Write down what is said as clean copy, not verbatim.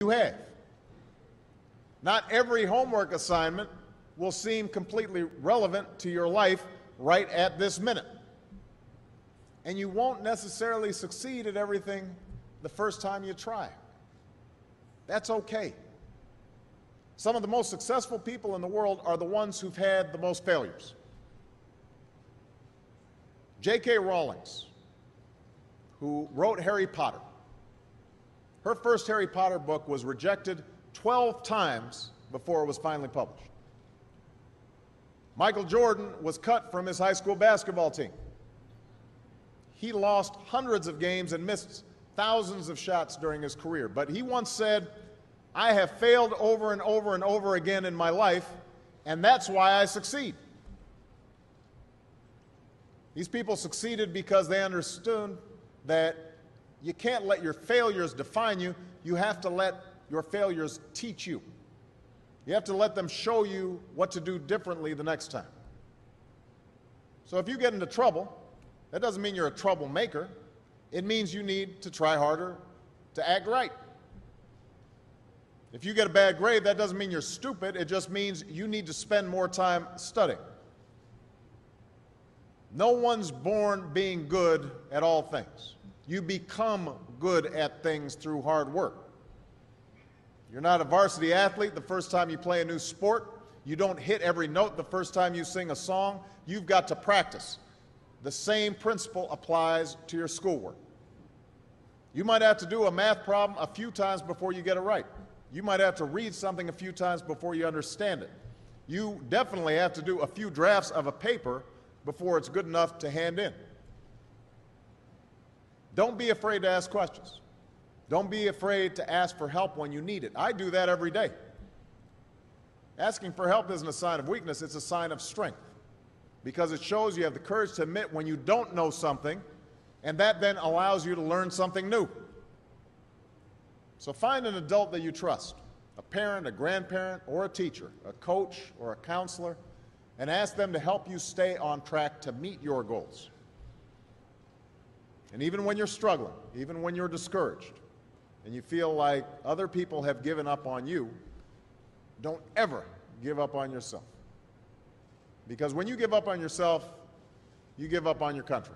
you have. Not every homework assignment will seem completely relevant to your life right at this minute. And you won't necessarily succeed at everything the first time you try. That's okay. Some of the most successful people in the world are the ones who've had the most failures. J.K. Rowling, who wrote Harry Potter, her first Harry Potter book was rejected 12 times before it was finally published. Michael Jordan was cut from his high school basketball team. He lost hundreds of games and missed thousands of shots during his career. But he once said, "I have failed over and over and over again in my life, and that's why I succeed." These people succeeded because they understood that you can't let your failures define you. You have to let your failures teach you. You have to let them show you what to do differently the next time. So if you get into trouble, that doesn't mean you're a troublemaker. It means you need to try harder to act right. If you get a bad grade, that doesn't mean you're stupid. It just means you need to spend more time studying. No one's born being good at all things. You become good at things through hard work. You're not a varsity athlete the first time you play a new sport. You don't hit every note the first time you sing a song. You've got to practice. The same principle applies to your schoolwork. You might have to do a math problem a few times before you get it right. You might have to read something a few times before you understand it. You definitely have to do a few drafts of a paper before it's good enough to hand in. Don't be afraid to ask questions. Don't be afraid to ask for help when you need it. I do that every day. Asking for help isn't a sign of weakness, it's a sign of strength, because it shows you have the courage to admit when you don't know something, and that then allows you to learn something new. So find an adult that you trust, a parent, a grandparent, or a teacher, a coach, or a counselor, and ask them to help you stay on track to meet your goals. And even when you're struggling, even when you're discouraged, and you feel like other people have given up on you, don't ever give up on yourself. Because when you give up on yourself, you give up on your country.